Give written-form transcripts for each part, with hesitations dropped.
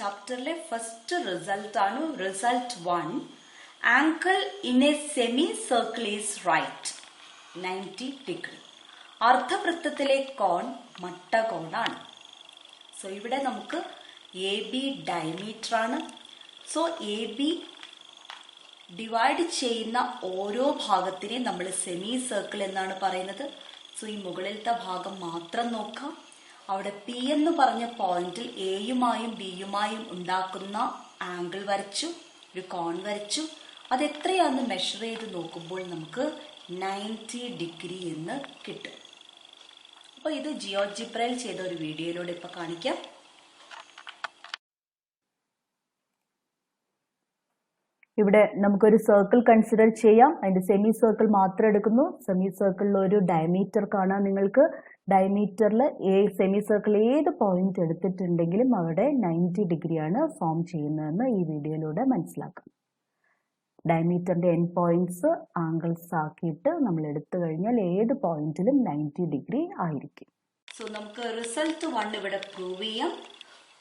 ചാപ്റ്ററിലെ first result ആണ് result 1. Angle in a semi circle is right 90 degree. അർദ്ധവൃത്തത്തിലെ കോൺ മട്ടകോണാണ്. സോ ഇവിടെ നമുക്ക് എ ബി ഡയമീറ്റർ ആണ്. സോ എ ബി ഡിവൈഡ് ചെയ്യുന്ന ഓരോ ഭാഗത്തിനെ നമ്മൾ സെമി സർക്കിൾ എന്നാണ് പറയുന്നത്. സോ ഈ മുകളിലത്തെ ഭാഗം മാത്രം നോക്കാം. അവിടെ പി എന്ന് പറഞ്ഞ പോയിന്റിൽ എയുമായും ബിയുമായും ഉണ്ടാക്കുന്ന ആംഗിൾ വരച്ചു, ഒരു കോൺ വരച്ചു. അത് എത്രയാണെന്ന് മെഷർ ചെയ്ത് നോക്കുമ്പോൾ നമുക്ക് 90 ഡിഗ്രി എന്ന് കിട്ടും. അപ്പോൾ ഇത് ജിയോജിബ്രയിൽ ചെയ്ത ഒരു വീഡിയോയിലൂടെ ഇപ്പൊ കാണിക്കാം. ഇവിടെ നമുക്കൊരു സർക്കിൾ കൺസിഡർ ചെയ്യാം. അതിന്റെ സെമി സർക്കിൾ മാത്രം എടുക്കുന്നു. സെമി സർക്കിളിൽ ഒരു ഡയമീറ്റർ കാണാം. നിങ്ങൾക്ക് ഡയമീറ്ററിൽ സെമി സർക്കിൾ ഏത് പോയിന്റ് എടുത്തിട്ടുണ്ടെങ്കിലും അവിടെ 90 ഡിഗ്രിയാണ് ഫോം ചെയ്യുന്നതെന്ന് ഈ വീഡിയോയിലൂടെ മനസ്സിലാക്കാം. ഡയമീറ്ററിന്റെ എൻ പോയിന്റ്സ് ആംഗിൾസ് ആക്കിയിട്ട് നമ്മൾ എടുത്തു കഴിഞ്ഞാൽ ഏത് പോയിന്റിലും 90 ഡിഗ്രി ആയിരിക്കും. സോ നമുക്ക് റിസൾട്ട് 1 ഇവിടെ പ്രൂവ് ചെയ്യാം.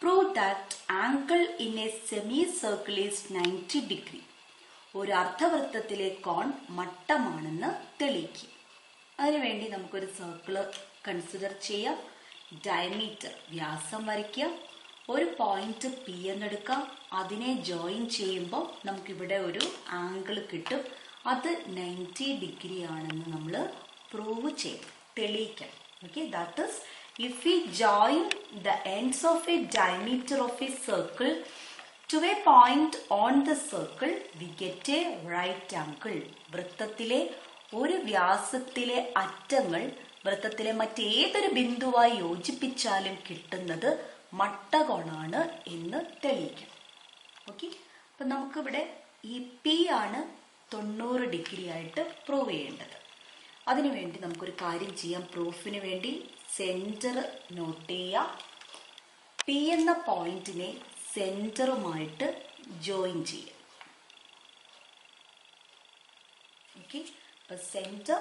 Prove that angle in a semicircle is 90 degree. ഒരു അർദ്ധവൃത്തത്തിലെ കോൺ മട്ടമാണെന്ന് തെളിയിക്കും. അതിനുവേണ്ടി നമുക്കൊരു സർക്കിള് കൺസിഡർ ചെയ്യാം. ഡയമീറ്റർ വ്യാസം വരയ്ക്കുക. ഒരു പോയിന്റ് പി എന്നെടുക്കാം. അതിനെ ജോയിൻ ചെയ്യുമ്പോൾ നമുക്കിവിടെ ഒരു ആംഗിൾ കിട്ടും. അത് 90 ഡിഗ്രി ആണെന്ന് നമ്മൾ പ്രൂവ് ചെയ്യും, തെളിയിക്കണം. Okay, that is if we join the ends of a diameter of a circle to a point on the circle, we get a right angle. വൃത്തത്തിലെ ഒരു വ്യാസത്തിലെ അറ്റങ്ങൾ വൃത്തത്തിലെ മറ്റേതൊരു ബിന്ദുവായി യോജിപ്പിച്ചാലും കിട്ടുന്നത് മട്ടകോണാണ് എന്ന് തെളിയിക്കണം. ഓക്കെ, അപ്പൊ നമുക്കിവിടെ ഈ പി ആണ് 90 ഡിഗ്രി ആയിട്ട് പ്രൂവ് ചെയ്യേണ്ടത്. അതിനുവേണ്ടി നമുക്കൊരു കാര്യം ചെയ്യാം. പ്രൂഫിന് വേണ്ടി സെന്റർ നോട്ട് ചെയ്യാം. പി എന്ന പോയിന്റിനെ സെന്ററുമായിട്ട് ജോയിൻ ചെയ്യാം. ഓക്കെ, അപ്പൊ സെന്റർ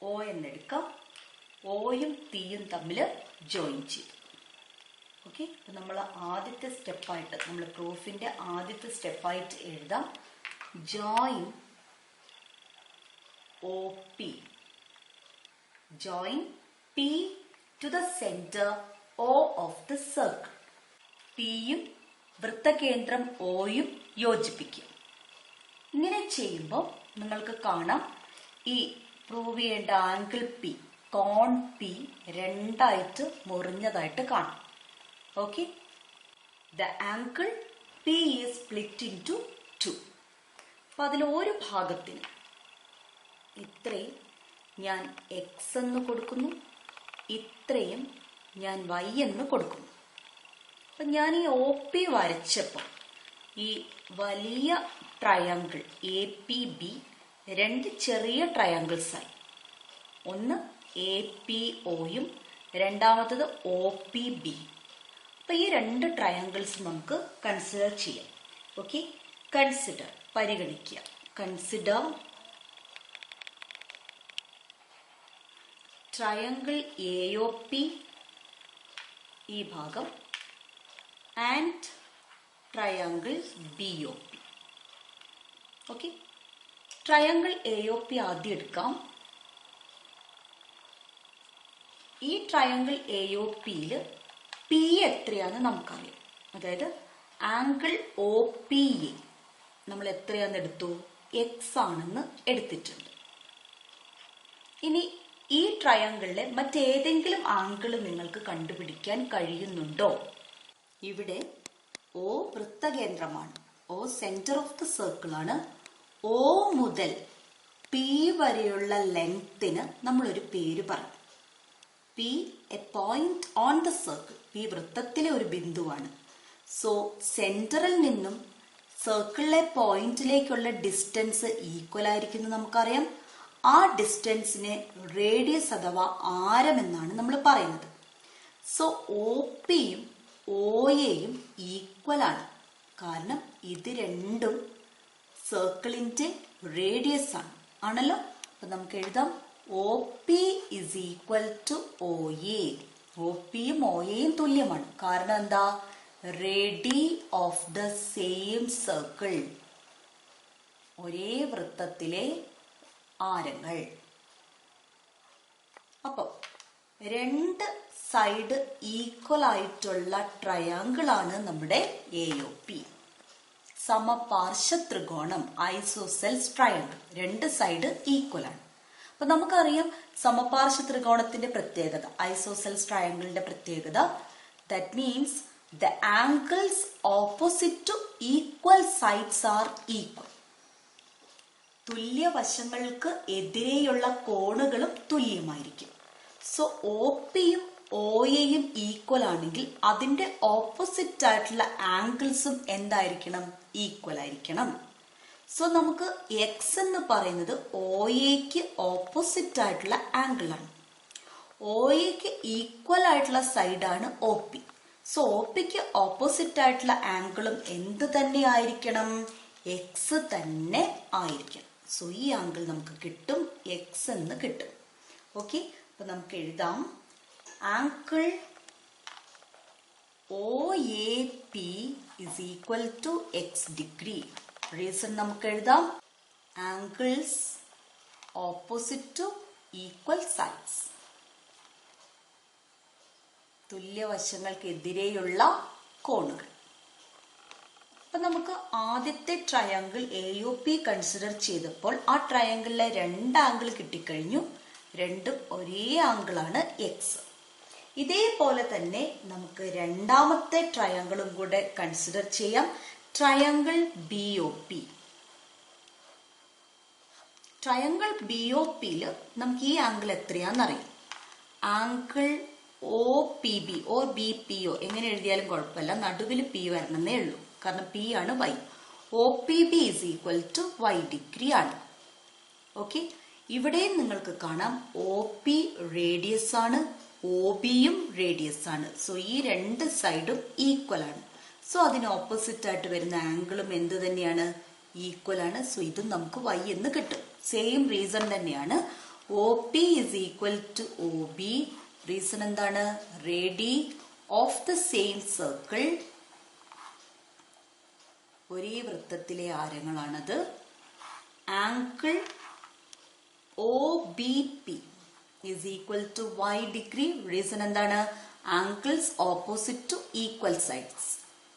ഒ എന്നെടുക്കാം. ഒയും പിയും തമ്മിൽ ജോയിൻ ചെയ്തു. ഓക്കെ, അപ്പൊ നമ്മൾ ആദ്യത്തെ സ്റ്റെപ്പായിട്ട് നമ്മൾ പ്രൂഫിന്റെ ആദ്യത്തെ സ്റ്റെപ്പായിട്ട് എഴുതാം. Join O P. Join P to the center O of the circle. Pയും വൃത്തകേന്ദ്രം Oയും യോജിപ്പിക്കും. ഇങ്ങനെ ചെയ്യുമ്പോൾ നിങ്ങൾക്ക് കാണാം ഈ പ്രൂവ് ചെയ്യേണ്ട ആംഗിൾ P, കോൺ P രണ്ടായിട്ട് മുറിഞ്ഞതായിട്ട് കാണാം. Okay, the angle P is split into 2. അപ്പൊ അതിൽ ഒരു ഭാഗത്തിന് ഇത്രയും ഞാൻ X എന്ന് കൊടുക്കുന്നു, ഇത്രയും ഞാൻ Y എന്ന് കൊടുക്കുന്നു. അപ്പൊ ഞാൻ ഈ ഒ പി വരച്ചപ്പോൾ ഈ വലിയ ട്രയാങ്കിൾ എ പി ബി രണ്ട് ചെറിയ ട്രയാങ്കിൾസ് ആയി. ഒന്ന് എ പി ഒയും രണ്ടാമത്തത് ഒ പി ബി. അപ്പൊ ഈ രണ്ട് ട്രയാങ്കിൾസ് നമുക്ക് കൺസിഡർ ചെയ്യാം. ഓക്കെ, കൺസിഡർ പരിഗണിക്കുക. Consider triangle A O P ഈ ഭാഗം and triangle B O P. Okay, triangle A O P ആദ്യം എടുക്കാം. ഈ ട്രയാങ്കിൾ എ ഒ പിയിൽ പി എത്രയാന്ന് നമുക്കറിയാം. അതായത് ആംഗിൾ ഒ പി എ നമ്മൾ എത്രയാന്ന് എടുത്തു? എക്സ് ആണെന്ന് എടുത്തിട്ടുണ്ട്. ഇനി ഈ ട്രയാങ്കിളിലെ മറ്റേതെങ്കിലും ആംഗിൾ നിങ്ങൾക്ക് കണ്ടുപിടിക്കാൻ കഴിയുന്നുണ്ടോ? ഇവിടെ O വൃത്തകേന്ദ്രമാണ്. O centre of the circle ആണ്. O മുതൽ P വരെയുള്ള ലെങ്ത്തിന് നമ്മളൊരു പേര് പറയും. P A point on the circle. P വൃത്തത്തിലെ ഒരു ബിന്ദുവാണ്. സോ സെന്ററിൽ നിന്നും സർക്കിളിലെ പോയിന്റിലേക്കുള്ള ഡിസ്റ്റൻസ് ഈക്വൽ ആയിരിക്കുന്നു നമുക്കറിയാം. ആ ഡിസ്റ്റൻസിനെ റേഡിയസ് അഥവാ ആരം എന്നാണ് നമ്മൾ പറയുന്നത്. സോ ഒ പിയും ഒയും ഈക്വൽ ആണ്. കാരണം ഇത് രണ്ടും സർക്കിളിന്റെ റേഡിയസ് ആണ്, ആണല്ലോ. അപ്പൊ നമുക്ക് എഴുതാം O P is equal to O A. O പിയും ഒ എയും തുല്യമാണ്. കാരണം എന്താ? Radii of the same circle. ഒരേ വൃത്തത്തിലെ ആരങ്ങൾ. അപ്പം രണ്ട് സൈഡ് ഈക്വൽ ആയിട്ടുള്ള ട്രയാങ്കിൾ ആണ് നമ്മുടെ AOP. സമപാർശ്വ ത്രികോണം, ഐസോസെൽസ് ട്രയാങ്കിൾ. രണ്ട് സൈഡ് ഈക്വൽ ആണ്. അപ്പൊ നമുക്കറിയാം സമപാർശ്വ ത്രികോണത്തിന്റെ പ്രത്യേകത, ഐസോസെൽസ് ട്രയാങ്കിളിന്റെ പ്രത്യേകത, that means the angles opposite to equal sides are equal. തുല്യ വശങ്ങൾക്ക് എതിരെയുള്ള കോണുകളും തുല്യമായിരിക്കും. സോ OPയും OAയും ഈക്വൽ ആണെങ്കിൽ അതിന്റെ ഓപ്പോസിറ്റ് ആയിട്ടുള്ള ആംഗിൾസും എന്തായിരിക്കണം? ഈക്വൽ ആയിരിക്കണം. സോ നമുക്ക് X എന്ന് പറയുന്നത് OAക്ക് ഓപ്പോസിറ്റ് ആയിട്ടുള്ള ആംഗിൾ ആണ്. OAക്ക് ഈക്വൽ ആയിട്ടുള്ള സൈഡാണ് OP. സോ OPക്ക് ഓപ്പോസിറ്റ് ആയിട്ടുള്ള ആംഗിളും എന്ത് തന്നെ ആയിരിക്കണം? X തന്നെ ആയിരിക്കണം. സോ ഈ ആംഗിൾ നമുക്ക് കിട്ടും, X എന്ന് കിട്ടും. ഓക്കെ, അപ്പൊ നമുക്ക് എഴുതാം angle OAP is equal to X degree. Reason നമുക്ക് എഴുതാം angles opposite to equal sides. തുല്യവശങ്ങൾക്കെതിരെയുള്ള കോണുകൾ. അപ്പൊ നമുക്ക് ആദ്യത്തെ ട്രയാങ്കിൾ AOP കൺസിഡർ ചെയ്തപ്പോൾ ആ ട്രയാങ്കിളിലെ രണ്ട് ആംഗിൾ കിട്ടിക്കഴിഞ്ഞു. രണ്ടും ഒരേ ആംഗിൾ ആണ് X. ഇതേപോലെ തന്നെ നമുക്ക് രണ്ടാമത്തെ ട്രയാങ്കിളും കൂടെ കൺസിഡർ ചെയ്യാം, ട്രയാങ്കിൾ BOP. ട്രയാങ്കിൾ BOPയില് നമുക്ക് ഈ ആംഗിൾ എത്രയാണെന്നറിയാം. ആംഗിൾ OPB ഓർ BPO എങ്ങനെ എഴുതിയാലും കുഴപ്പമില്ല, നടുവിൽ P വരണമെന്നേ ഉള്ളൂ, കാരണം P ആണ് Y. OPB is equal to Y degree ആണ്. ഓക്കെ, ഇവിടെയും നിങ്ങൾക്ക് കാണാം OP റേഡിയസ് ആണ്, OBയും റേഡിയസ് ആണ്. സോ ഈ രണ്ട് സൈഡും ഈക്വൽ ആണ്. സോ അതിന് ഓപ്പോസിറ്റ് ആയിട്ട് വരുന്ന ആംഗിളും എന്ത് തന്നെയാണ്? ഈക്വൽ ആണ്. സോ ഇതും നമുക്ക് Y എന്ന് കിട്ടും. സെയിം റീസൺ തന്നെയാണ്. OP is equal to OB. Reason എന്താണ്? Radii of the same circle. ഒരേ വൃത്തത്തിലെ ആരങ്ങളാണത്. Angle OBP is equal to Y degree. Reason എന്താണ്? Angles opposite to equal sides.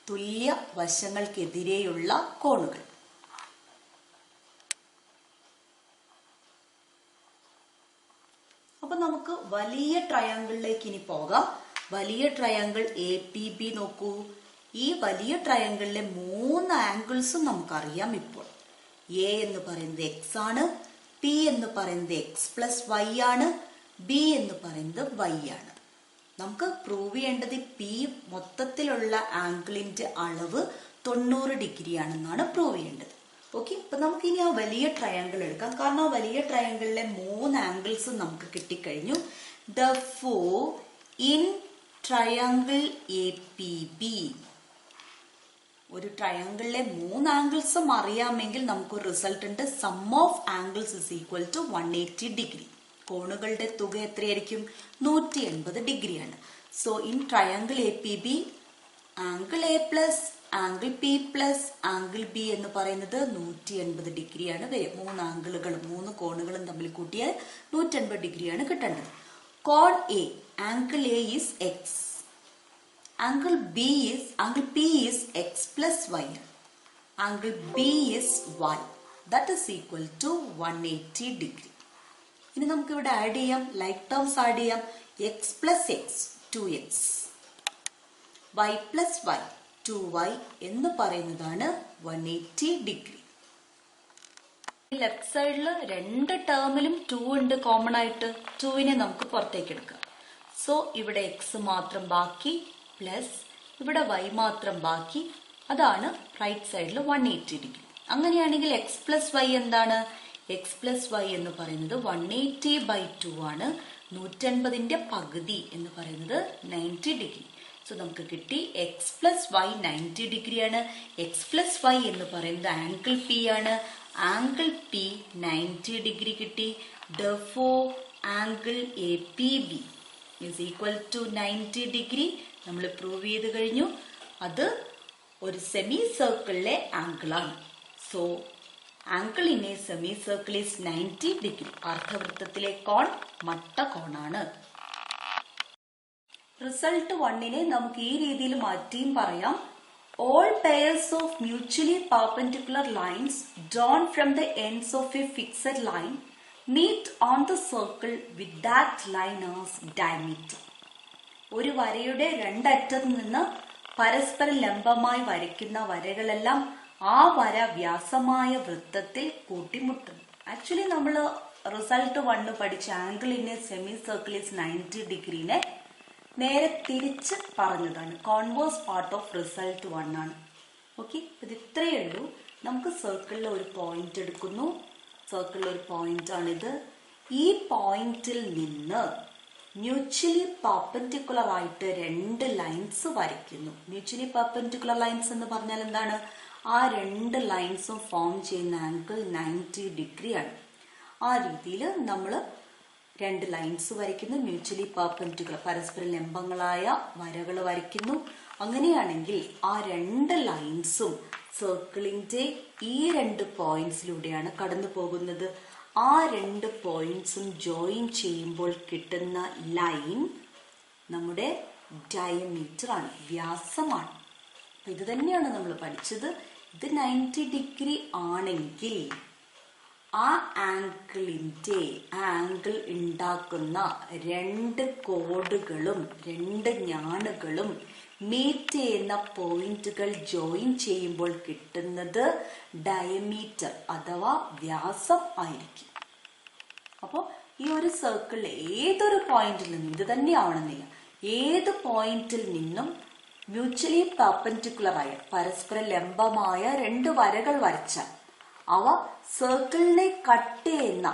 തുല്യ വശങ്ങൾക്കെതിരെയുള്ള കോണുകൾ. അപ്പൊ നമുക്ക് വലിയ ട്രയാങ്കിളിലേക്ക് ഇനി പോകാം. വലിയ ട്രയാങ്കിൾ APB നോക്കൂ. ഈ വലിയ ട്രയാങ്കിളിലെ മൂന്ന് ആംഗിൾസും നമുക്കറിയാം ഇപ്പോൾ. A എന്ന് പറയുന്നത് X ആണ്, P എന്ന് പറയുന്നത് X+Y ആണ്, B എന്ന് പറയുന്നത് Y ആണ്. നമുക്ക് പ്രൂവ് ചെയ്യേണ്ടത് P മൊത്തത്തിലുള്ള ആംഗിളിന്റെ അളവ് 90 ഡിഗ്രി ആണെന്നാണ് പ്രൂവ് ചെയ്യേണ്ടത്. ഓക്കെ, അപ്പൊ നമുക്ക് ഇനി ആ വലിയ ട്രയാങ്കിൾ എടുക്കാം. കാരണം ആ വലിയ ട്രയാങ്കിളിലെ മൂന്ന് ആംഗിൾസും നമുക്ക് കിട്ടിക്കഴിഞ്ഞു. Therefore, in triangle APB, ഒരു ട്രയാങ്കിളിലെ മൂന്ന് ആംഗിൾസും അറിയാമെങ്കിൽ നമുക്കൊരു റിസൾട്ട് ഉണ്ട്. Sum of angles is equal to 180 degree. കോണുകളുടെ തുക എത്രയായിരിക്കും? 180 ഡിഗ്രിയാണ്. So in triangle APB, angle A plus angle P plus angle B എന്ന് പറയുന്നത് 180 ഡിഗ്രിയാണ് വരിക. മൂന്ന് ആംഗിളുകളും മൂന്ന് കോണുകളും തമ്മിൽ കൂട്ടിയാൽ 180 ഡിഗ്രിയാണ് കിട്ടേണ്ടത്. കോൺ A, angle A is X. Angle P is X+Y. Angle B is Y. That is equal to 180 degree. ഇനി നമുക്ക് ഇവിടെ ആഡ് ചെയ്യാം, ലൈക്ക് ടേംസ് ആഡ് ചെയ്യാം. X+X 2X, Y+Y 2Y എന്ന് പറയുന്നതാണ് 180 ഡിഗ്രി. ലെഫ്റ്റ് സൈഡിൽ രണ്ട് ടേമിലും 2 ഉണ്ട് കോമൺ ആയിട്ട്. 2നെ നമുക്ക് പുറത്തേക്ക് എടുക്കാം. സോ ഇവിടെ X മാത്രം ബാക്കി, പ്ലസ് ഇവിടെ Y മാത്രം ബാക്കി. അതാണ് റൈറ്റ് സൈഡിൽ 180 ഡിഗ്രി. അങ്ങനെയാണെങ്കിൽ X+Y എന്താണ്? X+Y എന്ന് പറയുന്നത് 180/2 ആണ്. 180ന്റെ പകുതി എന്ന് പറയുന്നത് 90 ഡിഗ്രി. സോ നമുക്ക് കിട്ടി X+Y 90 ഡിഗ്രിയാണ്. X+Y എന്ന് പറയുന്നത് ആംഗിൾ P ആണ്. ആംഗിൾ P 90 ഡിഗ്രി കിട്ടി. Therefore, angle APB is equal to 90 degree. നമ്മൾ പ്രൂവ് ചെയ്ത് കഴിഞ്ഞു. അത് ഒരു സെമി സർക്കിളിലെ ആംഗിളാണ്. So angle in a semi circle is 90 degree. അർദ്ധവൃത്തത്തിലെ കോൺ മട്ടകോണാണ്. റിസൾട്ട് 1 നമുക്ക് ഈ രീതിയിൽ മാറ്റിയും പറയാം. All pairs of mutually perpendicular lines drawn from the ends of a fixed line meet on the circle with that line as diameter. ഒരു വരയുടെ രണ്ടറ്റത്ത് നിന്ന് പരസ്പരം ലംബമായി വരയ്ക്കുന്ന വരകളെല്ലാം ആ വര വ്യാസമായ വൃത്തത്തിൽ കൂട്ടിമുട്ടുന്നു. ആക്ച്വലി നമ്മൾ റിസൾട്ട് 1 പഠിച്ച angle in a semi circle is 90 ഡിഗ്രീനെ നേരെ തിരിച്ച് പറഞ്ഞതാണ്. കോൺവേഴ്സ് പാർട്ട് ഓഫ് റിസൾട്ട് 1 ആണ്. ഓക്കെ, ഇത് ഇത്രയേ ഉള്ളൂ. നമുക്ക് സർക്കിളിൽ ഒരു പോയിന്റ് എടുക്കുന്നു. സർക്കിളിൽ ഒരു പോയിന്റ് ആണിത്. ഈ പോയിന്റിൽ നിന്ന് മ്യൂച്വലി പെർപെൻഡിക്കുലർ ആയിട്ട് 2 ലൈൻസ് വരയ്ക്കുന്നു. മ്യൂച്വലി പെർപെൻഡിക്കുലർ ലൈൻസ് എന്ന് പറഞ്ഞാൽ എന്താണ്? ആ 2 ലൈൻസും ഫോം ചെയ്യുന്ന ആംഗിൾ 90 ഡിഗ്രി ആണ്. ആ രീതിയിൽ നമ്മൾ 2 ലൈൻസ് വരയ്ക്കുന്നു. മ്യൂച്വലി പെർപെൻഡിക്കുലർ പരസ്പരം ലംബങ്ങളായ വരകൾ വരയ്ക്കുന്നു. അങ്ങനെയാണെങ്കിൽ ആ 2 ലൈൻസും സർക്കിളിന്റെ ഈ 2 പോയിന്റ്സിലൂടെയാണ് കടന്നു പോകുന്നത്. ആ 2 പോയിന്റ്സും ജോയിൻ ചെയ്യുമ്പോൾ കിട്ടുന്ന ലൈൻ നമ്മുടെ ഡയമീറ്റർ ആണ്, വ്യാസമാണ്. ഇത് തന്നെയാണ് നമ്മൾ പഠിച്ചത്. ഇത് 90 ഡിഗ്രി ആണെങ്കിൽ ആ ആംഗിൾ ഉണ്ടാക്കുന്ന 2 കോഡുകളും 2 ഞാണുകളും മീറ്റ് ചെയ്യുന്ന പോയിന്റുകൾ ജോയിൻ ചെയ്യുമ്പോൾ കിട്ടുന്നത് ഡയമീറ്റർ അഥവാ വ്യാസം ആയിരിക്കും. അപ്പോൾ ഈ ഒരു സർക്കിളിൽ ഏതൊരു പോയിന്റിൽ നിന്നും, ഇത് തന്നെ ആവണമെന്നില്ല, ഏത് പോയിന്റിൽ നിന്നും മ്യൂച്വലി പെർപെൻഡിക്കുലർ ആയ പരസ്പരം ലംബമായ 2 വരകൾ വരച്ചാൽ അവ സർക്കിളിനെ കട്ട് ചെയ്യുന്ന,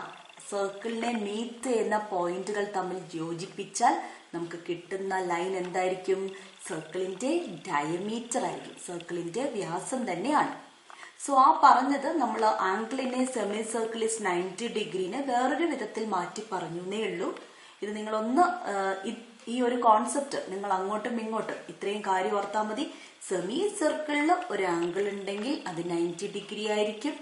സർക്കിളിനെ മീറ്റ് ചെയ്യുന്ന പോയിന്റുകൾ തമ്മിൽ യോജിപ്പിച്ചാൽ നമുക്ക് കിട്ടുന്ന ലൈൻ എന്തായിരിക്കും? സർക്കിളിന്റെ ഡയമീറ്റർ ആയിരിക്കും, സർക്കിളിന്റെ വ്യാസം തന്നെയാണ്. സോ ആ പറഞ്ഞത് നമ്മൾ angle in a semi circle is 90 ഡിഗ്രീനെ വേറൊരു വിധത്തിൽ മാറ്റി പറഞ്ഞേ ഉള്ളൂ. ഇത് നിങ്ങളൊന്ന് ഈ ഒരു കോൺസെപ്റ്റ് നിങ്ങൾ അങ്ങോട്ടും ഇങ്ങോട്ടും ഇത്രയും കാര്യം ഓർത്താൽ മതി. സെമി സർക്കിളിൽ ഒരു ആംഗിൾ ഉണ്ടെങ്കിൽ അത് 90 ഡിഗ്രി ആയിരിക്കും.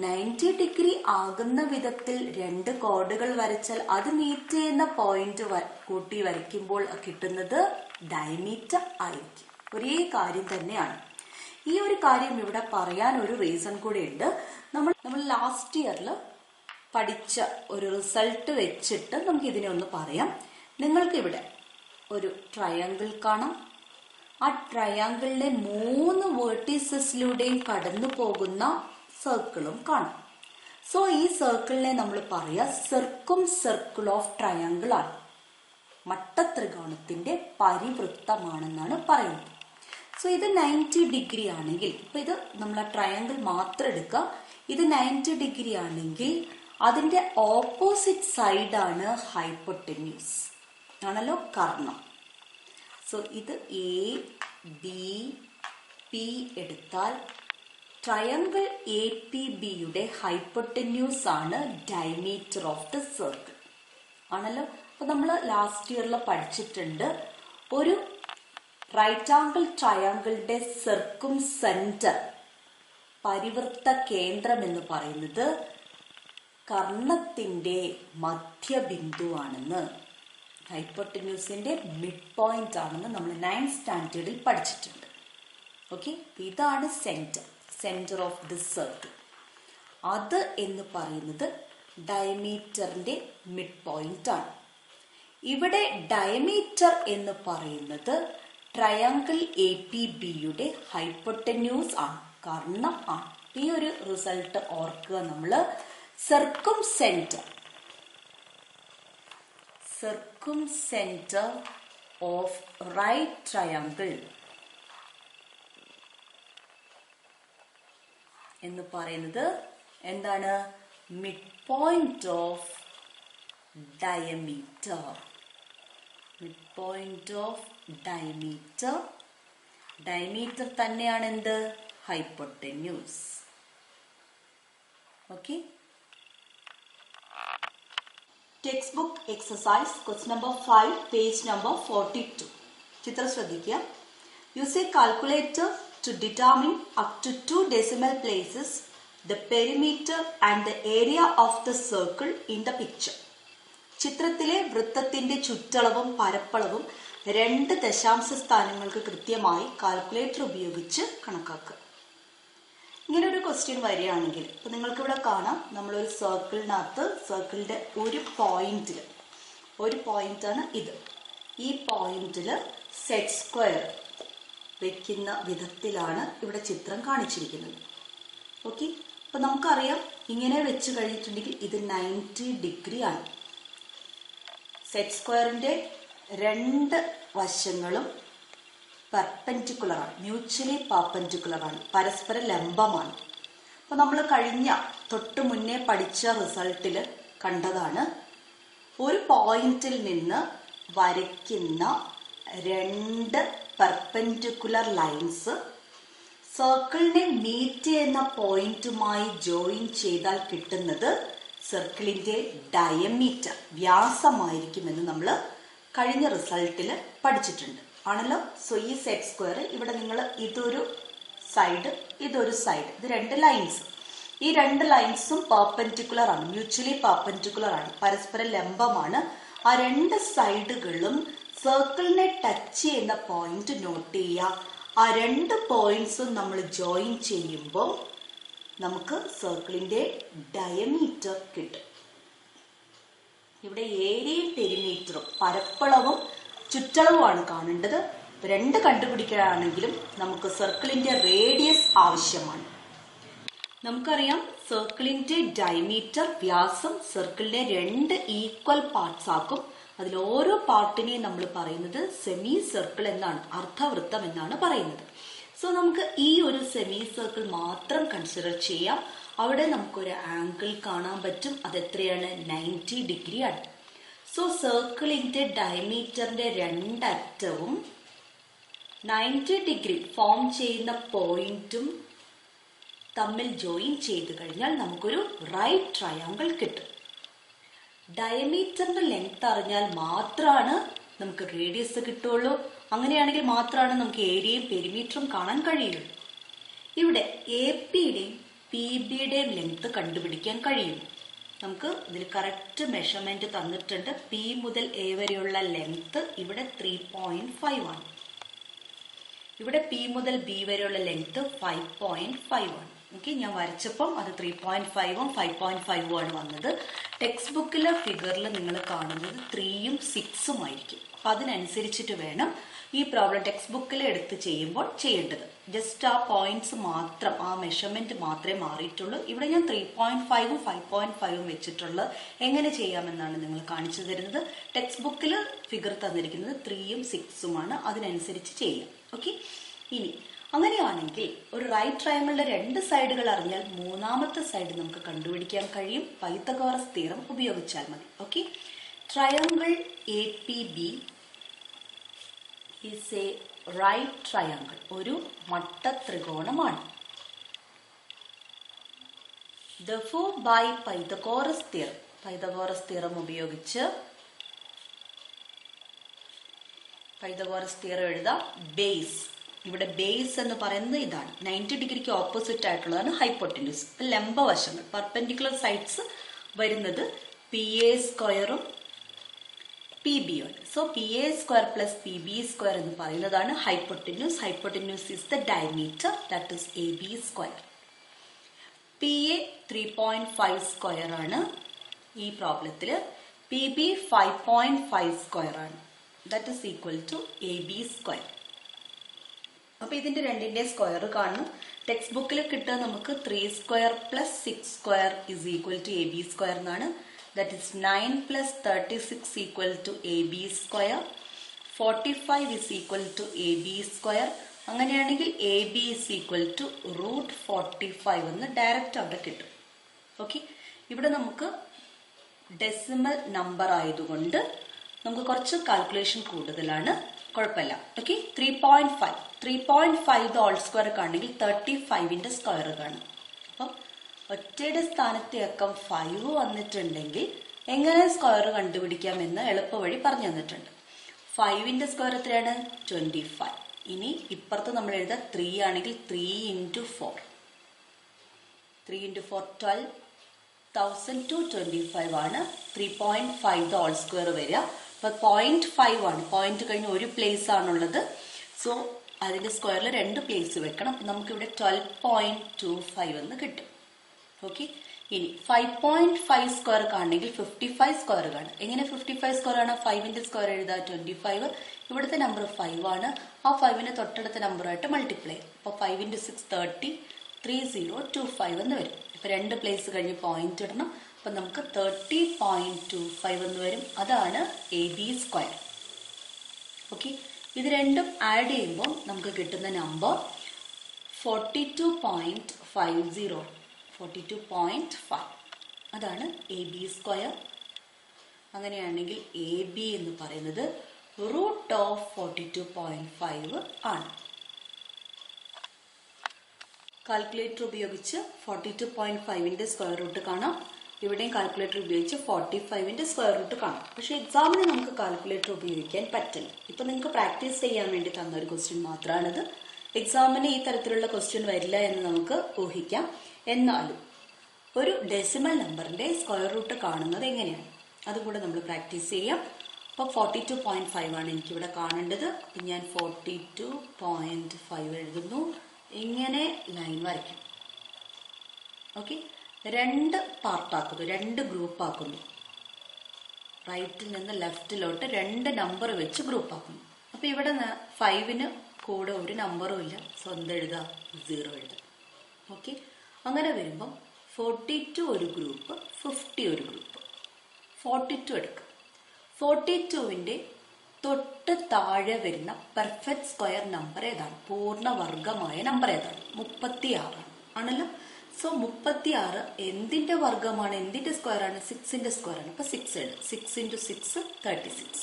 90 ഡിഗ്രി ആകുന്ന വിധത്തിൽ 2 കോഡുകൾ വരച്ചാൽ അത് മീറ്റ് ചെയ്യുന്ന പോയിന്റ് കൂട്ടി വരയ്ക്കുമ്പോൾ കിട്ടുന്നത് ഡയമീറ്റർ ആയിരിക്കും. ഒരേ കാര്യം തന്നെയാണ്. ഈ ഒരു കാര്യം ഇവിടെ പറയാൻ ഒരു റീസൺ കൂടെ ഉണ്ട്. നമ്മൾ ലാസ്റ്റ് ഇയറിൽ പഠിച്ച ഒരു റിസൾട്ട് വെച്ചിട്ട് നമുക്ക് ഇതിനെ ഒന്ന് പറയാം. നിങ്ങൾക്ക് ഇവിടെ ഒരു ട്രയാങ്കിൾ കാണാം. ആ ട്രയാങ്കിളിലെ 3 വേർട്ടീസസിലൂടെയും കടന്നു പോകുന്ന സർക്കിളും കാണാം. സോ ഈ സർക്കിളിനെ നമ്മൾ പറയാ സർക്കും സർക്കിൾ ഓഫ് ട്രയാങ്കിൾ ആണ്. മട്ടത്രികോണത്തിന്റെ പരിവൃത്തമാണെന്നാണ് പറയുന്നത്. സോ ഇത് 90 ഡിഗ്രി ആണെങ്കിൽ, ഇപ്പൊ ഇത് നമ്മൾ ആ ട്രയാങ്കിൾ മാത്രം എടുക്കുക. ഇത് 90 ഡിഗ്രി ആണെങ്കിൽ അതിന്റെ ഓപ്പോസിറ്റ് സൈഡാണ് ഹൈപ്പോട്ടന്യൂസ്, ആണല്ലോ കർണം. സോ ഇത് എ ബി പി എടുത്താൽ ട്രയാങ്കിൾ എ പി ബിയുടെ ഹൈപ്പോട്ടന്യൂസ് ആണ് ഡയമീറ്റർ ഓഫ് ദ സർക്കിൾ, ആണല്ലോ. അപ്പൊ നമ്മൾ ലാസ്റ്റ് ഇയറിൽ പഠിച്ചിട്ടുണ്ട്, ഒരു റൈറ്റ് ആംഗിൾ ട്രയാങ്കിളിന്റെ സർക്കും സെന്റർ പരിവൃത്ത കേന്ദ്രം എന്ന് പറയുന്നത് കർണത്തിന്റെ മധ്യബിന്ദുവാണെന്ന്, ഹൈപ്പോട്ടന്യൂസിന്റെ മിഡ് പോയിന്റ് ആണെന്ന് നമ്മൾ 9th സ്റ്റാൻഡേർഡിൽ പഠിച്ചിട്ടുണ്ട്. ഓക്കെ, ഇതാണ് സെന്റർ ഓഫ് ദി സർക്കിൾ. അത് എന്ന് പറയുന്നത് ഡയമീറ്ററിന്റെ മിഡ് പോയിന്റ് ആണ്. ഇവിടെ ഡയമീറ്റർ എന്ന് പറയുന്നത് ട്രയാങ്കിൾ എ പി ബിയുടെ ഹൈപ്പോട്ടന്യൂസ് ആണ്, കർണം ആണ്. ഈ ഒരു റിസൾട്ട് ഓർക്കുക. നമ്മൾ സർക്കുംസെന്റർ ഓഫ് റൈറ്റ് ട്രയാങ്കിൾ എന്ന് പറയുന്നത് എന്താണ്? Mid point of diameter. Mid point of diameter തന്നെയാണ് എന്ത്? Hypotenuse. Okay, text book exercise question number 5 page number 42. ചിത്രം ശ്രദ്ധിക്കുക. Use a calculator to determine up to 2 decimal places the perimeter and the area of the circle in the picture. ചിത്രത്തിലെ വൃത്തത്തിന്റെ ചുറ്റളവും പരപ്പളവും 2 ദശാംശ സ്ഥാനങ്ങൾക്ക് കൃത്യമായി calculator ഉപയോഗിച്ച് കണക്കാക്കുക. ഇങ്ങനെ ഒരു ക്വസ്റ്റ്യൻ വരികയാണെങ്കിൽ ഇപ്പൊ നിങ്ങൾക്ക് ഇവിടെ കാണാം, നമ്മളൊരു സർക്കിളിനകത്ത് സർക്കിളിന്റെ ഒരു പോയിന്റാണ് ഇത്. ഈ പോയിന്റിൽ സെറ്റ് സ്ക്വയർ വെക്കുന്ന വിധത്തിലാണ് ഇവിടെ ചിത്രം കാണിച്ചിരിക്കുന്നത്. ഓക്കെ, അപ്പൊ നമുക്കറിയാം ഇങ്ങനെ വെച്ച് കഴിഞ്ഞിട്ടുണ്ടെങ്കിൽ ഇത് 90 ഡിഗ്രി ആണ്. സെറ്റ് സ്ക്വയറിന്റെ 2 വശങ്ങളും പെർപെൻഡിക്കുലർ ആണ്, മ്യൂച്വലി പെർപെൻഡിക്കുലർ ആണ്, പരസ്പര ലംബമാണ്. അപ്പൊ നമ്മൾ തൊട്ട് മുന്നേ പഠിച്ച റിസൾട്ടിൽ കണ്ടതാണ്, ഒരു പോയിന്റിൽ നിന്ന് വരയ്ക്കുന്ന 2 പെർപെൻഡിക്കുലർ ലൈൻസ് സർക്കിളിനെ മീറ്റ് ചെയ്യുന്ന പോയിന്റുമായി ജോയിൻ ചെയ്താൽ കിട്ടുന്നത് സർക്കിളിന്റെ ഡയമീറ്റർ, വ്യാസമായിരിക്കുമെന്ന് നമ്മൾ കഴിഞ്ഞ റിസൾട്ടിൽ പഠിച്ചിട്ടുണ്ട് ആണല്ലോ. സോ ഈ സെറ്റ് സ്ക്വയർ ഇവിടെ നിങ്ങൾ ഇതൊരു സൈഡ് ഇത് 2 ലൈൻസ്. ഈ 2 ലൈൻസും പെർപെൻഡിക്കുലർ ആണ്, മ്യൂച്വലി പെർപെൻഡിക്കുലർ ആണ്, പരസ്പര ലംബമാണ്. ആ 2 സൈഡുകളും സർക്കിളിനെ ടച്ച് ചെയ്യുന്ന പോയിന്റ് നോട്ട് ചെയ്യുക. ആ 2 പോയിന്റ്സും നമ്മൾ ജോയിൻ ചെയ്യുമ്പോൾ നമുക്ക് സർക്കിളിന്റെ ഡയമീറ്റർ കിട്ടും. ഇവിടെ ഏരിയയും പെരിമീറ്ററും പരപ്പളവും ചുറ്റളവുമാണ് കാണേണ്ടത്. 2 കണ്ടുപിടിക്കാനാണെങ്കിലും നമുക്ക് സർക്കിളിന്റെ റേഡിയസ് ആവശ്യമാണ്. നമുക്കറിയാം സർക്കിളിന്റെ ഡയമീറ്റർ, വ്യാസം സർക്കിളിനെ 2 ഈക്വൽ പാർട്സ് ആക്കും. അതിൽ ഓരോ പാർട്ടിനെയും നമ്മൾ പറയുന്നത് സെമി സർക്കിൾ എന്നാണ്, അർദ്ധവൃത്തം എന്നാണ് പറയുന്നത്. സോ നമുക്ക് ഈ ഒരു സെമി സർക്കിൾ മാത്രം കൺസിഡർ ചെയ്യാം. അവിടെ നമുക്കൊരു ആംഗിൾ കാണാൻ പറ്റും, അത് എത്രയാണ്? 90 ഡിഗ്രി ആണ്. സോ സർക്കിളിന്റെ ഡയമീറ്ററിന്റെ 2 അറ്റവും 90 ഡിഗ്രി ഫോം ചെയ്യുന്ന പോയിന്റും തമ്മിൽ ജോയിൻ ചെയ്ത് കഴിഞ്ഞാൽ നമുക്കൊരു റൈറ്റ് ട്രയാങ്കിൾ കിട്ടും. ഡയമീറ്ററിന്റെ ലെങ്ത് അറിഞ്ഞാൽ മാത്രമാണ് നമുക്ക് റേഡിയസ് കിട്ടുള്ളൂ. അങ്ങനെയാണെങ്കിൽ മാത്രമാണ് നമുക്ക് ഏരിയയും പെരിമീറ്ററും കാണാൻ കഴിയുള്ളൂ. ഇവിടെ APയുടെയും PBയുടെയും ലെങ്ത് കണ്ടുപിടിക്കാൻ കഴിയും. നമുക്ക് ഇതിൽ കറക്റ്റ് മെഷർമെന്റ് തന്നിട്ടുണ്ട്. P മുതൽ A വരെയുള്ള ലെങ്ത് ഇവിടെ 3.5 ആണ്. ഇവിടെ P മുതൽ B വരെയുള്ള ലെങ്ത് 5.5 ആണ്. ഓക്കെ, ഞാൻ വരച്ചപ്പം അത് 3.5ഉം 5.5ഉം ആണ് വന്നത്. ടെക്സ്റ്റ് ബുക്കിലെ ഫിഗറിൽ നിങ്ങൾ കാണുന്നത് 3ഉം 6ഉം ആയിരിക്കും. അപ്പൊ അതിനനുസരിച്ചിട്ട് വേണം ഈ പ്രോബ്ലം ടെക്സ്റ്റ് ബുക്കിൽ എടുത്ത് ചെയ്യുമ്പോൾ ചെയ്യേണ്ടത്. ജസ്റ്റ് ആ പോയിന്റ്സ് മാത്രം, ആ മെഷർമെന്റ് മാത്രമേ മാറിയിട്ടുള്ളൂ. ഇവിടെ ഞാൻ 3.5ഉം 5.5ഉം വെച്ചിട്ടുള്ളത് എങ്ങനെ ചെയ്യാമെന്നാണ് നിങ്ങൾ കാണിച്ചു തരുന്നത്. ടെക്സ്റ്റ് ബുക്കിൽ ഫിഗർ തന്നിരിക്കുന്നത് 3ഉം 6ഉമാണ്, അതിനനുസരിച്ച് ചെയ്യാം. ഓക്കെ, ഇനി അങ്ങനെയാണെങ്കിൽ ഒരു റൈറ്റ് ട്രയാങ്കിളിന്റെ 2 സൈഡുകൾ അറിഞ്ഞാൽ 3ാമത്തെ സൈഡ് നമുക്ക് കണ്ടുപിടിക്കാൻ കഴിയും. പൈതഗോറസ് തിയറം ഉപയോഗിച്ചാൽ മതി. Okay, triangle APB is a right triangle, ഒരു മട്ട ത്രികോണമാണ്. Therefore, by Pythagoras theorem ഉപയോഗിച്ച് പൈതഗോറസ് തിയറം എഴുതാം. ബേസ്, ഇവിടെ ബേസ് എന്ന് പറയുന്നത് ഇതാണ്. 90 ഡിഗ്രിക്ക് ഓപ്പോസിറ്റ് ആയിട്ടുള്ളതാണ് ഹൈപ്പോട്ടന്യൂസ്. ലംബവശങ്ങൾ, പെർപെൻഡിക്കുലർ സൈഡ്സ് വരുന്നത് PA സ്ക്വയറും PBയും. So PA square plus PB square എന്ന് പറയുന്നതാണ് hypotenuse. Hypotenuse is the diameter, that is AB square. PA 3.5 square ആണ് ഈ പ്രോബ്ലത്തിൽ. PB 5.5 സ്ക്വയർ ആണ്. That is equal to AB square. അപ്പൊ ഇതിന്റെ 2ന്റെ സ്ക്വയർ കാണും. ടെക്സ്റ്റ് ബുക്കിൽ കിട്ടുക നമുക്ക് 3 square plus 6 square is equal to AB square എന്നാണ്. That is 9 plus 36 equal to AB square. 45 is equal to AB square. അങ്ങനെയാണെങ്കിൽ AB ഇസ് ഈക്വൽ ടു √45 എന്ന് direct അവിടെ കിട്ടും. ഓക്കെ, ഇവിടെ നമുക്ക് ഡെസിമൽ നമ്പർ ആയതുകൊണ്ട് നമുക്ക് കുറച്ച് കാൽക്കുലേഷൻ കൂടുതലാണ്, കുഴപ്പമില്ല. ഓക്കെ, 3.5 ഹോൾ സ്ക്വയർ കാണണമെങ്കിൽ 35ന്റെ സ്ക്വയർ കാണും. അപ്പം ഒറ്റയുടെ സ്ഥാനത്തെ അക്കം 5 വന്നിട്ടുണ്ടെങ്കിൽ എങ്ങനെ സ്ക്വയർ കണ്ടുപിടിക്കാം എന്ന് എളുപ്പവഴി പറഞ്ഞു തന്നിട്ടുണ്ട്. 5ന്റെ സ്ക്വയർ എത്രയാണ്? 25. ഇനി ഇപ്പുറത്ത് നമ്മൾ എഴുതാം 3 ആണെങ്കിൽ 3 into 4. 3 into 4 12,225 ആണ്. 3.5 the whole square വരിക. അപ്പോൾ 0.5 ആണ്. പോയിന്റ് കഴിഞ്ഞ് ഒരു പ്ലേസ് ആണുള്ളത്. സോ അതിന്റെ സ്ക്വയറിൽ 2 പ്ലേസ് വെക്കണം. അപ്പം നമുക്കിവിടെ 12.25 എന്ന് കിട്ടും. ഓക്കെ. ഇനി 5.5 സ്ക്വയർ കാണണമെങ്കിൽ 55 സ്ക്വയർ കാണും. എങ്ങനെ 55 സ്ക്വയർ ആണ്? 5ന്റെ സ്ക്വയർ എഴുതാം 25. ഇവിടുത്തെ നമ്പർ 5 ആണ്. ആ 5ന്റെ തൊട്ടടുത്ത നമ്പറായിട്ട് മൾട്ടിപ്ലൈ. അപ്പോൾ 5 into 6 30, 3025 എന്ന് വരും. ഇപ്പൊ 2 പ്ലേസ് കഴിഞ്ഞ് പോയിന്റ് ഇടണം. അപ്പൊ നമുക്ക് 30.25 എന്ന് വരും. അതാണ് AB സ്ക്വയർ. ഓക്കെ. ഇത് രണ്ടും ആഡ് ചെയ്യുമ്പോൾ നമുക്ക് കിട്ടുന്ന നമ്പർ 42.50. 42.5 അതാണ് AB സ്ക്വയർ. അങ്ങനെയാണെങ്കിൽ AB എന്ന് പറയുന്നത് √42.5 ആണ്. കാൽക്കുലേറ്റർ ഉപയോഗിച്ച് 42.5ന്റെ സ്ക്വയർ റൂട്ട് കാണാം. ഇവിടെയും കാൽക്കുലേറ്റർ ഉപയോഗിച്ച് 45ന്റെ സ്ക്വയർ റൂട്ട് കാണാം. പക്ഷെ എക്സാമിന് നമുക്ക് കാൽക്കുലേറ്റർ ഉപയോഗിക്കാൻ പറ്റില്ല. ഇപ്പൊ നിങ്ങൾക്ക് പ്രാക്ടീസ് ചെയ്യാൻ വേണ്ടി തന്ന ഒരു ക്വസ്റ്റ്യൻ മാത്രമാണിത്. എക്സാമിന് ഈ തരത്തിലുള്ള ക്വസ്റ്റ്യൻ വരില്ല എന്ന് നമുക്ക് ഊഹിക്കാം. എന്നാലും ഒരു ഡെസിമൽ നമ്പറിന്റെ സ്ക്വയർ റൂട്ട് കാണുന്നത് എങ്ങനെയാണ് അതുകൂടെ നമ്മൾ പ്രാക്ടീസ് ചെയ്യാം. അപ്പോൾ 42.5 ആണ് എനിക്കിവിടെ കാണേണ്ടത്. അപ്പം ഞാൻ 42.5 എഴുതുന്നു. ഇങ്ങനെ ലൈൻ വരയ്ക്കും. ഓക്കെ. 2 പാർട്ടാക്കുന്നു, 2 ഗ്രൂപ്പ് ആക്കുന്നു. റൈറ്റിൽ നിന്ന് ലെഫ്റ്റിലോട്ട് 2 നമ്പർ വെച്ച് ഗ്രൂപ്പ് ആക്കുന്നു. അപ്പൊ ഇവിടെ 5ന് കൂടെ ഒരു നമ്പറും ഇല്ല. സ്വന്തം എഴുതാം, 0 എഴുതാം. ഓക്കെ. അങ്ങനെ വരുമ്പം 42 ഒരു ഗ്രൂപ്പ്, 50 ഒരു ഗ്രൂപ്പ്. 42 എടുക്കുക. 42ന്റെ തൊട്ട് താഴെ വരുന്ന പെർഫെക്റ്റ് സ്ക്വയർ നമ്പർ ഏതാണ്? പൂർണ്ണവർഗമായ നമ്പർ ഏതാണ്? 36 ആണല്ലോ. സോ 36 എന്തിന്റെ വർഗമാണ്, എന്തിന്റെ സ്ക്വയർ ആണ്? 6ന്റെ സ്ക്വയർ ആണ്. അപ്പൊ 6 എഴുതും. 6 into 6 36.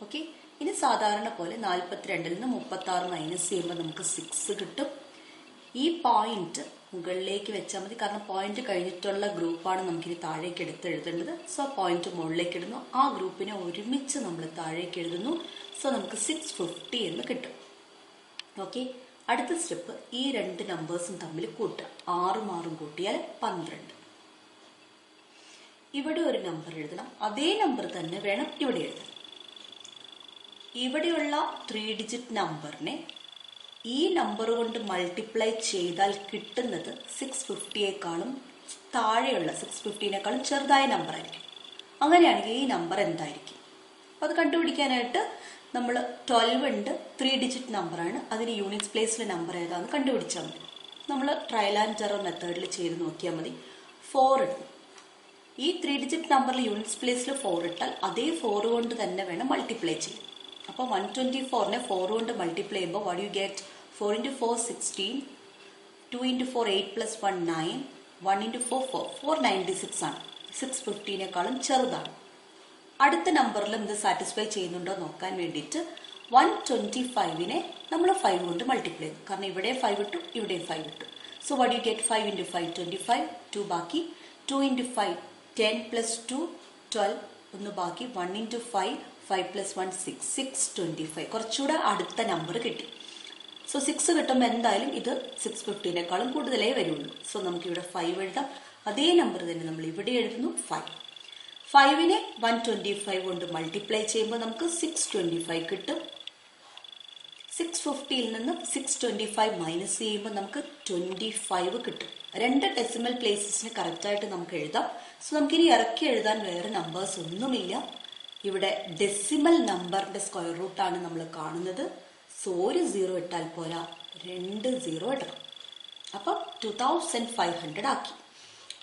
ഓക്കെ. ഇനി സാധാരണ പോലെ 42ൽ നിന്ന് 36 മൈനസ് ചെയ്യുമ്പോൾ നമുക്ക് 6 കിട്ടും. ഈ പോയിന്റ് മുകളിലേക്ക് വെച്ചാൽ മതി. കാരണം പോയിന്റ് കഴിഞ്ഞിട്ടുള്ള ഗ്രൂപ്പാണ് നമുക്കിനി താഴേക്ക് എടുത്ത് എഴുതേണ്ടത്. സോ പോയിന്റ് മുകളിലേക്ക് ഇടുന്നു. ആ ഗ്രൂപ്പിനെ ഒരുമിച്ച് നമ്മൾ താഴേക്ക് എഴുതുന്നു. സോ നമുക്ക് 650 എന്ന് കിട്ടും. ഓക്കെ. അടുത്ത സ്റ്റെപ്പ് ഈ 2 നമ്പേഴ്സും തമ്മിൽ കൂട്ടുക. 6ഉം 6ഉം കൂട്ടിയാൽ 12. ഇവിടെ ഒരു നമ്പർ എഴുതണം. അതേ നമ്പർ തന്നെ വേണം ഇവിടെ എഴുതാൻ. ഇവിടെയുള്ള 3 ഡിജിറ്റ് നമ്പറിനെ ഈ നമ്പർ കൊണ്ട് മൾട്ടിപ്ലൈ ചെയ്താൽ കിട്ടുന്നത് 650യേക്കാളും താഴെയുള്ള 650നേക്കാളും ചെറുതായ നമ്പർ ആയിരിക്കും. അങ്ങനെയാണെങ്കിൽ ഈ നമ്പർ എന്തായിരിക്കും? അത് കണ്ടുപിടിക്കാനായിട്ട് നമ്മൾ 12 ഉണ്ട്, 3 ഡിജിറ്റ് നമ്പറാണ്. അതിന് യൂണിറ്റ്സ് പ്ലേസിലെ നമ്പർ ഏതാണെന്ന് കണ്ടുപിടിച്ചാൽ മതി. നമ്മൾ ട്രയൽ ആൻഡ് എറർ മെത്തേഡിൽ ചെയ്ത് നോക്കിയാൽ മതി. 4 ഇടും. ഈ 3 ഡിജിറ്റ് നമ്പറിൽ യൂണിറ്റ്സ് പ്ലേസിൽ 4 ഇട്ടാൽ അതേ 4 കൊണ്ട് തന്നെ വേണം മൾട്ടിപ്ലൈ ചെയ്യാൻ. അപ്പോൾ 124നെ 4 കൊണ്ട് മൾട്ടിപ്ലൈ ചെയ്യുമ്പോൾ what you get? 4 into 4 16, 2 into 4 8 plus 1 9, 1 into 4 4, 496 ആണ്. 650നേക്കാളും ചെറുതാണ്. അടുത്ത നമ്പറിലും ഇത് സാറ്റിസ്ഫൈ ചെയ്യുന്നുണ്ടോ നോക്കാൻ വേണ്ടിയിട്ട് 125നെ നമ്മൾ 5 കൊണ്ട് മൾട്ടിപ്ലൈ ചെയ്തു. കാരണം ഇവിടെ 5 ഇട്ടു, ഇവിടെ 5 ഇട്ടു. So what you get? 5 into 5 25, 2 ബാക്കി. 2 into 5 10 plus 2 12, 1 ബാക്കി. 1 into 5 5 plus 1 6, 625. കുറച്ചുകൂടെ അടുത്ത നമ്പർ കിട്ടി. സോ 6 കിട്ടുമ്പോൾ എന്തായാലും ഇത് 650നേക്കാളും കൂടുതലേ വരുള്ളൂ. സോ നമുക്കിവിടെ 5 എഴുതാം. അതേ നമ്പർ തന്നെ നമ്മൾ ഇവിടെ എഴുതുന്നു, 5. 5നെ 125 കൊണ്ട് മൾട്ടിപ്ലൈ ചെയ്യുമ്പോൾ നമുക്ക് 625 കിട്ടും. 650യിൽ നിന്ന് 625 മൈനസ് ചെയ്യുമ്പോൾ നമുക്ക് 25 കിട്ടും. 2 ഡെസിമൽ പ്ലേസസിന് കറക്റ്റായിട്ട് നമുക്ക് എഴുതാം. സോ നമുക്കിനി ഇറക്കി എഴുതാൻ വേറെ നമ്പേഴ്സ് ഒന്നുമില്ല. ഇവിടെ ഡെസിമൽ നമ്പറിന്റെ സ്ക്വയർ റൂട്ടാണ് നമ്മൾ കാണുന്നത്. സോ ഒരു 0 ഇട്ടാൽ പോരാ, 2 0 ഇടണം. അപ്പം 2500 ആക്കി.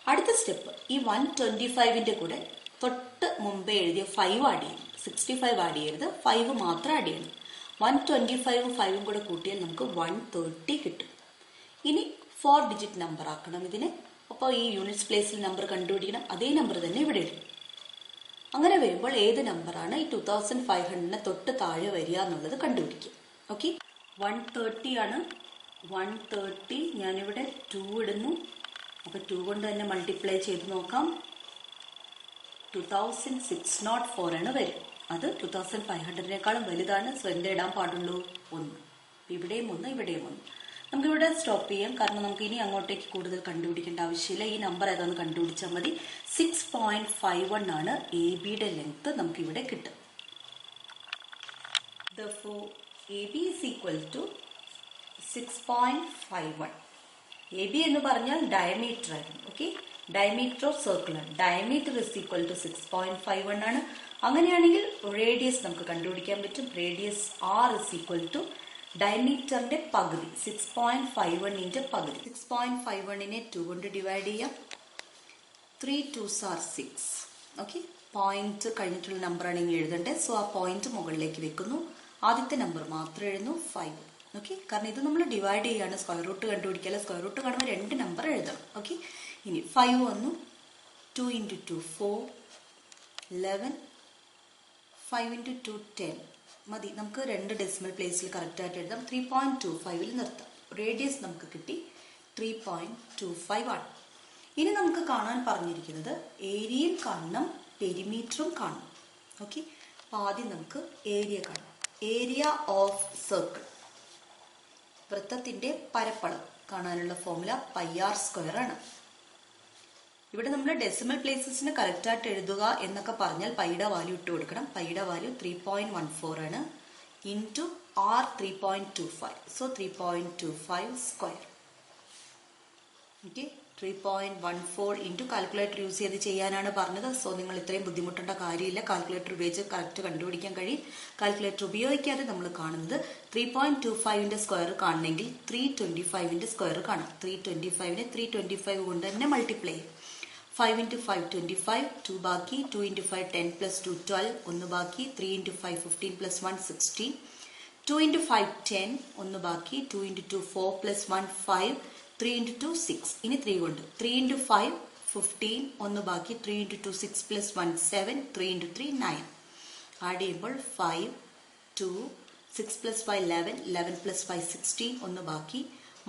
അടുത്ത സ്റ്റെപ്പ് ഈ 125ന്റെ കൂടെ തൊട്ട് മുമ്പേ എഴുതിയ 5 ആഡ് ചെയ്യണം. 65 ആഡ് ചെയ്യരുത്, 5 മാത്രം ആഡ് ചെയ്യണം. 125ഉം 5ഉം കൂടെ കൂട്ടിയാൽ നമുക്ക് 130 കിട്ടും. ഇനി 4 ഡിജിറ്റ് നമ്പർ ആക്കണം ഇതിനെ. അപ്പോൾ ഈ യൂണിറ്റ്സ് പ്ലേസിൽ നമ്പർ കണ്ടുപിടിക്കണം. അതേ നമ്പർ തന്നെ ഇവിടെ ഇടും. അങ്ങനെ വരുമ്പോൾ ഏത് നമ്പറാണ് ഈ 2500നെ തൊട്ട് താഴെ വരിക എന്നുള്ളത് കണ്ടുപിടിക്കും. ഓക്കെ. 130 ആണ്. 130 ഞാനിവിടെ 2 ഇടുന്നു. അപ്പൊ 2 കൊണ്ട് തന്നെ മൾട്ടിപ്ലൈ ചെയ്ത് നോക്കാം. 2604 ആണ് വരും. അത് 2500-നേക്കാളും വലുതാണ്. സോ എന്ത് ഇടാൻ പാടുള്ളൂ? 1. ഇവിടെയും 1, ഇവിടെയും 1. നമുക്കിവിടെ സ്റ്റോപ്പ് ചെയ്യാം, കാരണം നമുക്ക് ഇനി അങ്ങോട്ടേക്ക് കൂടുതൽ കണ്ടുപിടിക്കേണ്ട ആവശ്യമില്ല. ഈ നമ്പർ ഏതാണെന്ന് കണ്ടുപിടിച്ചാൽ മതി. 6.51 ആണ് എ ബിയുടെ ലെങ്ത് നമുക്കിവിടെ കിട്ടും. Therefore, AB is equal to 6.51. AB എന്ന് പറഞ്ഞാൽ ഡയമീറ്റർ ആയിരുന്നു. ഓക്കെ, ഡയമീറ്റർ ഓഫ് സർക്കിൾ ആണ്. ഡയമീറ്റർ ഇസ് ഈക്വൽ ടു 6.51 ആണ്. അങ്ങനെയാണെങ്കിൽ റേഡിയസ് നമുക്ക് കണ്ടുപിടിക്കാൻ പറ്റും. Radius R is equal to ഡയമീറ്ററിന്റെ പകുതി, 6.51ന്റെ പകുതി. 6.51നെ 2 കൊണ്ട് ഡിവൈഡ് ചെയ്യാം. 3 2s are 6. ഓക്കെ, പോയിന്റ് കഴിഞ്ഞിട്ടുള്ള നമ്പറാണ് ഇങ്ങനെ എഴുതേണ്ടത്. സോ ആ പോയിന്റ് മുകളിലേക്ക് വെക്കുന്നു. ആദ്യത്തെ നമ്പർ മാത്രം എഴുതുന്നു, 5. ഓക്കെ, കാരണം ഇത് നമ്മൾ ഡിവൈഡ് ചെയ്യാണ്, സ്ക്വയർ റൂട്ട് കണ്ടുപിടിക്കാതെ. സ്ക്വയർ റൂട്ട് കാണുമ്പോൾ 2 നമ്പർ എഴുതണം. ഓക്കെ, ഇനി 5 വന്നു. 2 × 2 4, 11, 5 × 2 10 മതി. നമുക്ക് 2 ഡെസിമൽ പ്ലേസിൽ കറക്റ്റായിട്ട് എഴുതാം. 3.25ൽ നിർത്താം. റേഡിയസ് നമുക്ക് കിട്ടി 3.25 ആണ്. ഇനി നമുക്ക് കാണാൻ പറഞ്ഞിരിക്കുന്നത് ഏരിയയും കാണണം, പെരിമീറ്ററും കാണണം. ഓക്കെ, അപ്പോൾ ആദ്യം നമുക്ക് ഏരിയ കാണാം. ഏരിയ ഓഫ് സർക്കിൾ, വൃത്തത്തിന്റെ പരപ്പളവ് കാണാനുള്ള ഫോർമുല πr² ആണ്. ഇവിടെ നമ്മൾ ഡെസിമൽ പ്ലേസസിന് കറക്റ്റായിട്ട് എഴുതുക എന്നൊക്കെ പറഞ്ഞാൽ പൈയുടെ വാല്യൂ ഇട്ട് കൊടുക്കണം. പൈയുടെ വാല്യൂ 3.14 ആണ്. Into R 3.25. So 3.25². Okay, 3.14 into calculator use ചെയ്ത് ചെയ്യാനാണ് പറഞ്ഞത്. സോ നിങ്ങൾ ഇത്രയും ബുദ്ധിമുട്ടേണ്ട കാര്യമില്ല. കാൽക്കുലേറ്റർ ഉപയോഗിച്ച് കറക്റ്റ് കണ്ടുപിടിക്കാൻ കഴിയും. കാൽക്കുലേറ്റർ ഉപയോഗിക്കാതെ നമ്മൾ കാണുന്നത് 3.25ന്റെ സ്ക്വയർ കാണണമെങ്കിൽ 325ന്റെ സ്ക്വയർ കാണാം. 325നെ 325 കൊണ്ട് തന്നെ മൾട്ടിപ്ലൈ ചെയ്യും. 5 × 5 25, 2 ബാക്കി. 2 × 5 10 + 2 12, 1 ബാക്കി. 3 × 5 15 + 1 16. 2 × 5 10, 1 ബാക്കി. 2 × 2 4 + 1 5. 3 × 2 6. ഇനി 3 കൊണ്ട്. 3 × 5 15, 1 ബാക്കി. 3 × 2 6 + 1 7. 3 × 3 9. ആഡ് ചെയ്യുമ്പോൾ 5 2 6 + 5 11, 11 + 5 16, 1 ബാക്കി.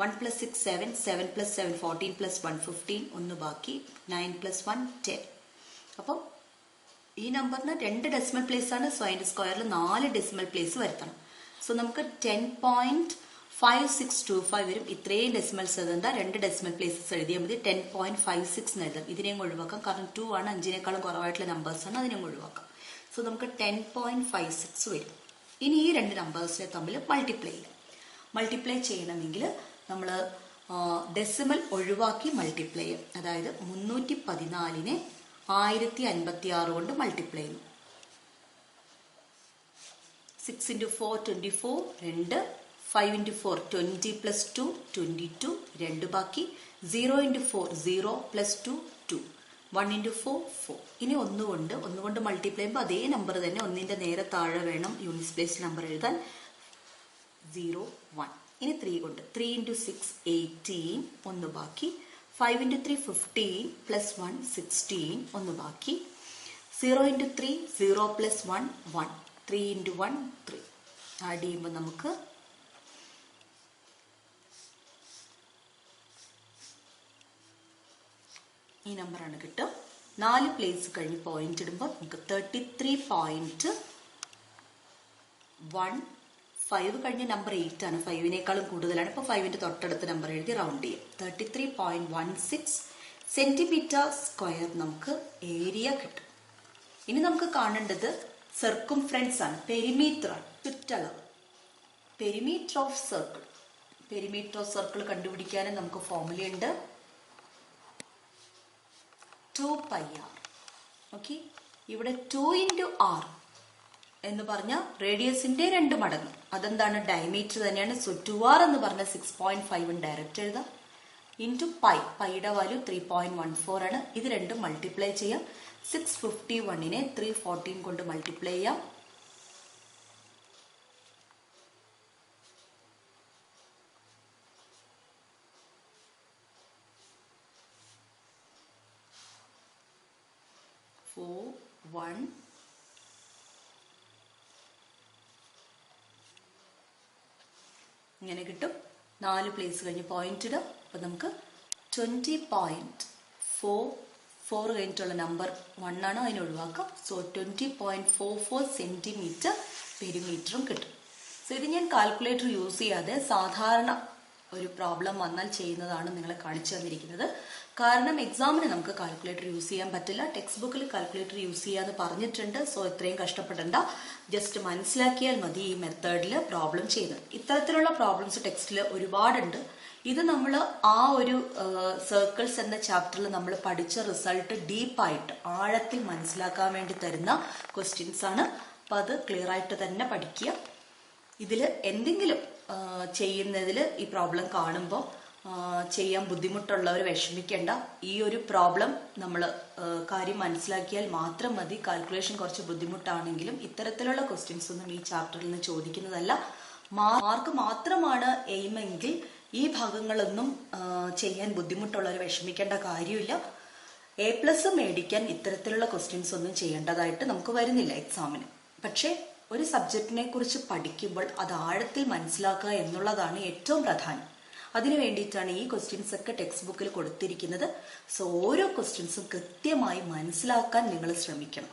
1 + 6 7, 7 + 7 14 + 1 15, 1 ബാക്കി. 9 + 1 10. അപ്പോൾ ഈ നമ്പറിന് 2 ഡെസിമൽ പ്ലേസ് ആണ്. സോ അതിന്റെ സ്ക്വയറിൽ 4 ഡെസിമൽ പ്ലേസ് വരുത്തണം. സോ നമുക്ക് 10.5625 വരും. ഇത്രയും ഡെസിമൽസ് എഴുതണ്ട, 2 ഡെസിമൽ പ്ലേസസ് എഴുതിയാൽ മതി. 10.56 എന്ന് എഴുതാം. ഇതിനെയും ഒഴിവാക്കാം, കാരണം 2 ആണ്, 5നേക്കാളും കുറവായിട്ടുള്ള നമ്പേഴ്സ് ആണ്. അതിനെയും ഒഴിവാക്കാം. സോ നമുക്ക് 10.56 വരും. ഇനി ഈ 2 നമ്പേഴ്സിനെ തമ്മിൽ മൾട്ടിപ്ലൈ ചെയ്യാം. മൾട്ടിപ്ലൈ ചെയ്യണമെങ്കിൽ നമ്മൾ ഡെസിമൽ ഒഴിവാക്കി മൾട്ടിപ്ലൈ ചെയ്യും. അതായത് 314നെ 1056 കൊണ്ട് മൾട്ടിപ്ലൈ ചെയ്യുന്നു. 6 × 4 24, 2. 5 × 4 20 + 2 22, 2 ബാക്കി. 0 × 4 0 + 2 2. 1 × 4 4. ഇനി 1 കൊണ്ട് മൾട്ടിപ്ലൈ ചെയ്യുമ്പോൾ അതേ നമ്പർ തന്നെ 1ന്റെ നേരെ താഴെ വേണം യൂണിറ്റ് പ്ലേസ് നമ്പർ എഴുതാൻ. 0 1. ഇനി 3 കൊണ്ട്. 3 × 6 18, 1 ബാക്കി. 5 × 3 15 + 1 16, 1 ബാക്കി. 0 × 3 0 + 1 1. 3 × 1 3. ആഡ് ചെയ്യുമ്പോൾ നമുക്ക് ഈ നമ്പറാണ് കിട്ടും. 4 പ്ലേസ് കഴിഞ്ഞ് പോയിന്റ് ഇടുമ്പോൾ നമുക്ക് 33.15. 5 കഴിഞ്ഞ നമ്പർ 8 ആണ്. 5നേക്കാളും കൂടുതലാണ്. ഇപ്പോൾ 5ന്റെ തൊട്ടടുത്ത നമ്പർ എഴുതി റൗണ്ട് ചെയ്യും. 33.16 cm² നമുക്ക് ഏരിയ കിട്ടും. ഇനി നമുക്ക് കാണേണ്ടത് സർക്കുംഫറൻസ് ആണ്, പെരിമീറ്റർ ആണ്, ചുറ്റളവ്. Perimeter of circle. Perimeter of circle കണ്ടുപിടിക്കാനും നമുക്ക് ഫോർമുലയുണ്ട്. 2πr. ഓക്കെ, ഇവിടെ 2 × r എന്ന് പറഞ്ഞ റേഡിയസിന്റെ 2 മടങ്ങ്. അതെന്താണ്? ഡയമീറ്റർ തന്നെയാണ്. സോ 2r എന്ന് പറഞ്ഞ 6.51 ഡയറക്റ്റ് എഴുതാം. ഇൻറ്റു പൈയുടെ വാല്യൂ 3.14 ആണ്. ഇത് രണ്ടും മൾട്ടിപ്ലൈ ചെയ്യാം. 651നെ 314 കൊണ്ട് മൾട്ടിപ്ലൈ ചെയ്യാം. ഇങ്ങനെ കിട്ടും. 4 പ്ലേസ് കഴിഞ്ഞ് പോയിന്റ് ഇടും. അപ്പൊ നമുക്ക് 20.44 4 കഴിഞ്ഞിട്ടുള്ള നമ്പർ 1 ആണ്, അതിനെ ഒഴിവാക്കാം. സോ 20.44 സെന്റിമീറ്റർ പെരിമീറ്ററും കിട്ടും. സോ ഇത് ഞാൻ കാൽക്കുലേറ്റർ യൂസ് ചെയ്യാതെ സാധാരണ ഒരു പ്രോബ്ലം വന്നാൽ ചെയ്യുന്നതാണ് നിങ്ങളെ കാണിച്ചു തന്നിരിക്കുന്നത്. കാരണം എക്സാമിന് നമുക്ക് കാൽക്കുലേറ്റർ യൂസ് ചെയ്യാൻ പറ്റില്ല. ടെക്സ്റ്റ് ബുക്കിൽ കാൽക്കുലേറ്റർ യൂസ് ചെയ്യാന്ന് പറഞ്ഞിട്ടുണ്ട്. സോ ഇത്രയും കഷ്ടപ്പെടണ്ട, ജസ്റ്റ് മനസ്സിലാക്കിയാൽ മതി ഈ മെത്തേഡിൽ പ്രോബ്ലം ചെയ്യുന്നത്. ഇത്തരത്തിലുള്ള പ്രോബ്ലംസ് ടെക്സ്റ്റിൽ ഒരുപാടുണ്ട്. ഇത് നമ്മൾ ആ ഒരു സർക്കിൾസ് എന്ന ചാപ്റ്ററിൽ നമ്മൾ പഠിച്ച റിസൾട്ട് ഡീപ്പായിട്ട് ആഴത്തിൽ മനസ്സിലാക്കാൻ വേണ്ടി തരുന്ന ക്വസ്റ്റ്യൻസ് ആണ്. അപ്പം അത് ക്ലിയർ ആയിട്ട് തന്നെ പഠിക്കുക. ഇതിൽ എന്തെങ്കിലും ചെയ്യുന്നതിൽ ഈ പ്രോബ്ലം കാണുമ്പോൾ ചെയ്യാൻ ബുദ്ധിമുട്ടുള്ളവർ വിഷമിക്കേണ്ട. ഈ ഒരു പ്രോബ്ലം നമ്മൾ കാര്യം മനസ്സിലാക്കിയാൽ മാത്രം മതി. കാൽക്കുലേഷൻ കുറച്ച് ബുദ്ധിമുട്ടാണെങ്കിലും ഇത്തരത്തിലുള്ള ക്വസ്റ്റ്യൻസ് ഒന്നും ഈ ചാപ്റ്ററിൽ നിന്ന് ചോദിക്കുന്നതല്ല. മാർക്ക് മാത്രമാണ് എയിമെങ്കിൽ ഈ ഭാഗങ്ങളൊന്നും ചെയ്യാൻ ബുദ്ധിമുട്ടുള്ളവർ വിഷമിക്കേണ്ട കാര്യമില്ല. A+ മേടിക്കാൻ ഇത്തരത്തിലുള്ള ക്വസ്റ്റ്യൻസ് ഒന്നും ചെയ്യേണ്ടതായിട്ട് നമുക്ക് വരുന്നില്ല എക്സാമിന്. പക്ഷേ ഒരു സബ്ജക്റ്റിനെ കുറിച്ച് പഠിക്കുമ്പോൾ അത് ആഴത്തിൽ മനസ്സിലാക്കുക എന്നുള്ളതാണ് ഏറ്റവും പ്രധാനം. അതിനു വേണ്ടിയിട്ടാണ് ഈ ക്വസ്റ്റ്യൻസ് ഒക്കെ ടെക്സ്റ്റ് ബുക്കിൽ കൊടുത്തിരിക്കുന്നത്. സോ ഓരോ ക്വസ്റ്റ്യൻസും കൃത്യമായി മനസ്സിലാക്കാൻ നിങ്ങൾ ശ്രമിക്കണം.